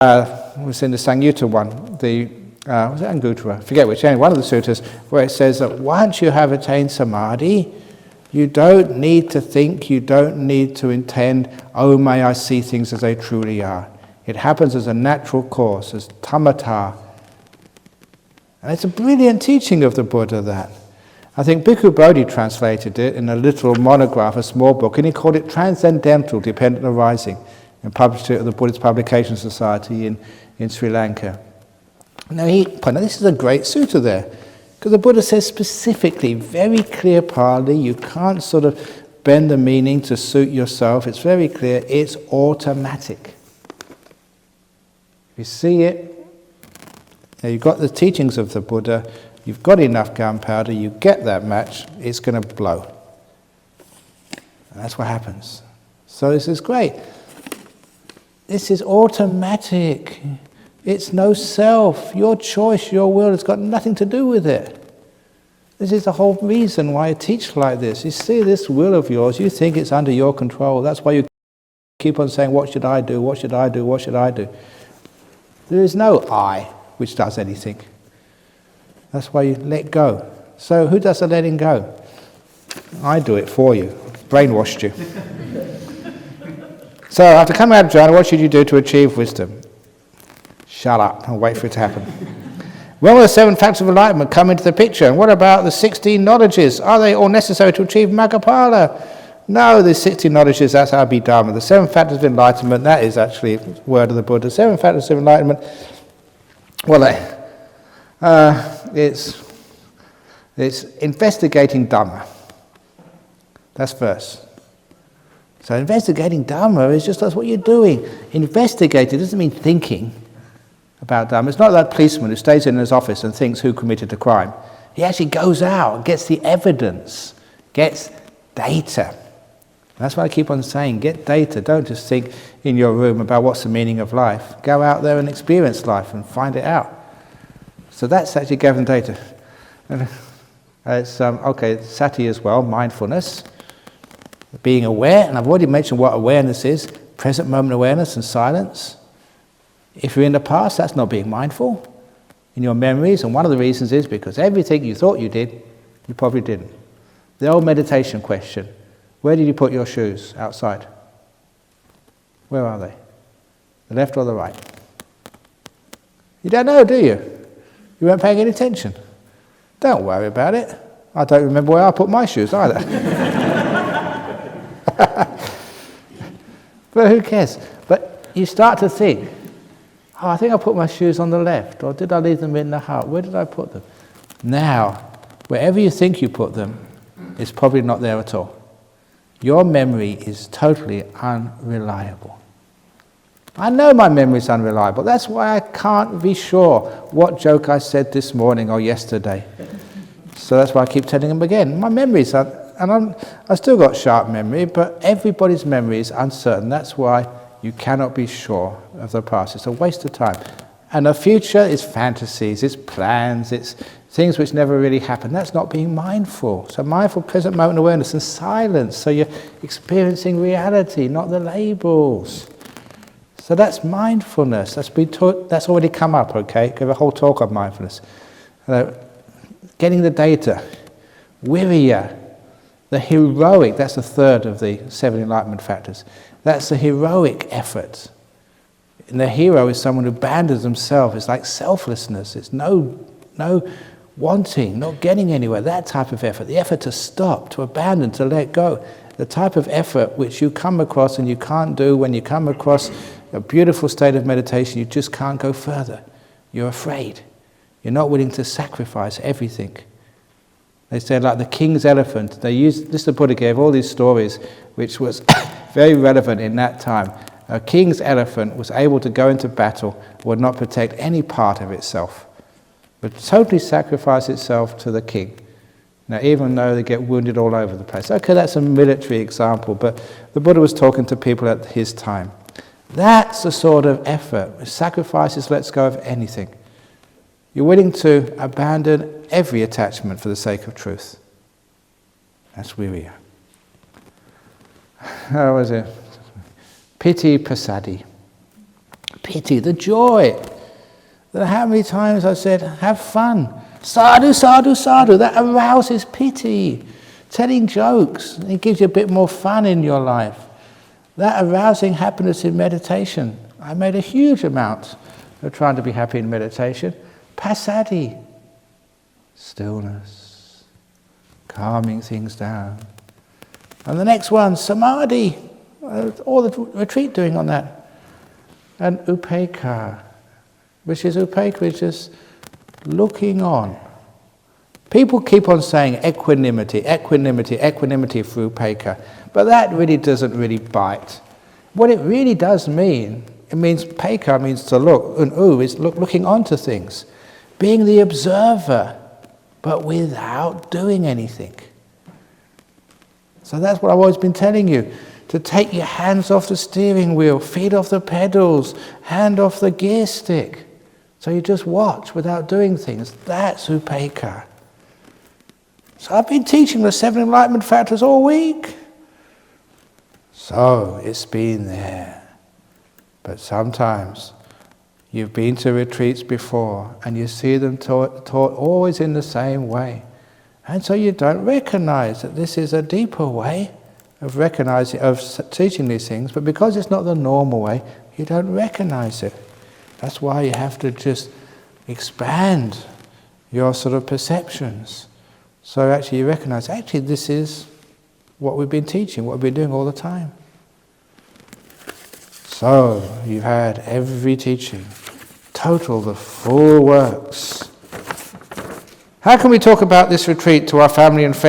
was in the Sangyutta one, was it Anguttara? I forget which, anyway, one of the sutras, where it says that once you have attained samadhi, you don't need to think, you don't need to intend, oh, may I see things as they truly are. It happens as a natural course, as tamatha. And it's a brilliant teaching of the Buddha, that. I think Bhikkhu Bodhi translated it in a little monograph, a small book, and he called it Transcendental Dependent Arising, and published it at the Buddhist Publication Society in Sri Lanka. Now, this is a great sutta there, because the Buddha says specifically, very clear partly, you can't sort of bend the meaning to suit yourself. It's very clear, it's automatic. You see it, now you've got the teachings of the Buddha, you've got enough gunpowder, you get that match, it's going to blow. And that's what happens. So this is great. This is automatic. It's no self. Your choice, your will, has got nothing to do with it. This is the whole reason why I teach like this. You see this will of yours, you think it's under your control. That's why you keep on saying, what should I do, what should I do, what should I do? There is no I which does anything. That's why you let go. So who does the letting go? I do it for you. Brainwashed you. So after coming out of jhana, what should you do to achieve wisdom? Shut up and wait for it to happen. When will the 7 factors of enlightenment come into the picture? And what about the 16 knowledges? Are they all necessary to achieve Maggaphala? No, the 16 knowledges, that's Abhidharma. The 7 factors of enlightenment, that is actually the word of the Buddha. 7 factors of enlightenment, well, it's investigating Dhamma. That's first. So investigating Dhamma is just that's what you're doing. Investigating doesn't mean thinking about Dhamma. It's not that policeman who stays in his office and thinks who committed the crime. He actually goes out, gets the evidence, gets data. That's what I keep on saying, get data. Don't just think in your room about what's the meaning of life. Go out there and experience life and find it out. So that's actually gathering data. And it's sati as well, mindfulness. Being aware, and I've already mentioned what awareness is, present moment awareness and silence. If you're in the past, that's not being mindful in your memories, and one of the reasons is because everything you thought you did, you probably didn't. The old meditation question, where did you put your shoes? Outside. Where are they? The left or the right? You don't know, do you? You weren't paying any attention. Don't worry about it. I don't remember where I put my shoes either. But who cares? But you start to think, I think I put my shoes on the left, or did I leave them in the hut? Where did I put them? Now, wherever you think you put them, it's probably not there at all. Your memory is totally unreliable. I know my memory is unreliable. That's why I can't be sure what joke I said this morning or yesterday. So that's why I keep telling them again. My memories are, and I've still got sharp memory, but everybody's memory is uncertain. That's why you cannot be sure of the past. It's a waste of time. And the future is fantasies, it's plans, it's things which never really happen. That's not being mindful. So mindful present moment awareness and silence. So you're experiencing reality, not the labels. So that's mindfulness. That's already come up, okay? Give a whole talk on mindfulness. Getting the data. Viriya, the heroic, that's the third of the 7 enlightenment factors. That's the heroic effort. And the hero is someone who abandons himself. It's like selflessness. It's no wanting, not getting anywhere. That type of effort. The effort to stop, to abandon, to let go. The type of effort which you come across and you can't do when you come across a beautiful state of meditation, you just can't go further. You're afraid. You're not willing to sacrifice everything. They said like the king's elephant. The Buddha gave all these stories which was very relevant in that time. A king's elephant was able to go into battle, would not protect any part of itself, but totally sacrifice itself to the king. Now, even though they get wounded all over the place. Okay, that's a military example, but the Buddha was talking to people at his time. That's the sort of effort. Sacrifices lets go of anything. You're willing to abandon every attachment for the sake of truth. That's viriya. How was it? Piti pasadi. Pity, the joy. How many times I said, have fun. Sadhu, sadhu, sadhu. That arouses pity. Telling jokes, it gives you a bit more fun in your life. That arousing happiness in meditation. I made a huge amount of trying to be happy in meditation. Passaddhi, stillness, calming things down. And the next one, samadhi, all the retreat doing on that. And upekkha, which is just looking on. People keep on saying equanimity, equanimity, equanimity through upekkha, but that really doesn't really bite. What it really does mean, it means upekkha means to look, and is looking onto things, being the observer, but without doing anything. So that's what I've always been telling you, to take your hands off the steering wheel, feet off the pedals, hand off the gear stick. So you just watch without doing things. That's upekkha. So I've been teaching the 7 enlightenment factors all week. So it's been there. But sometimes you've been to retreats before and you see them taught always in the same way. And so you don't recognize that this is a deeper way of recognizing, of teaching these things, but because it's not the normal way, you don't recognize it. That's why you have to just expand your sort of perceptions. So actually you recognize, actually this is what we've been teaching, what we've been doing all the time. So you've had every teaching, total, the full works. How can we talk about this retreat to our family and friends?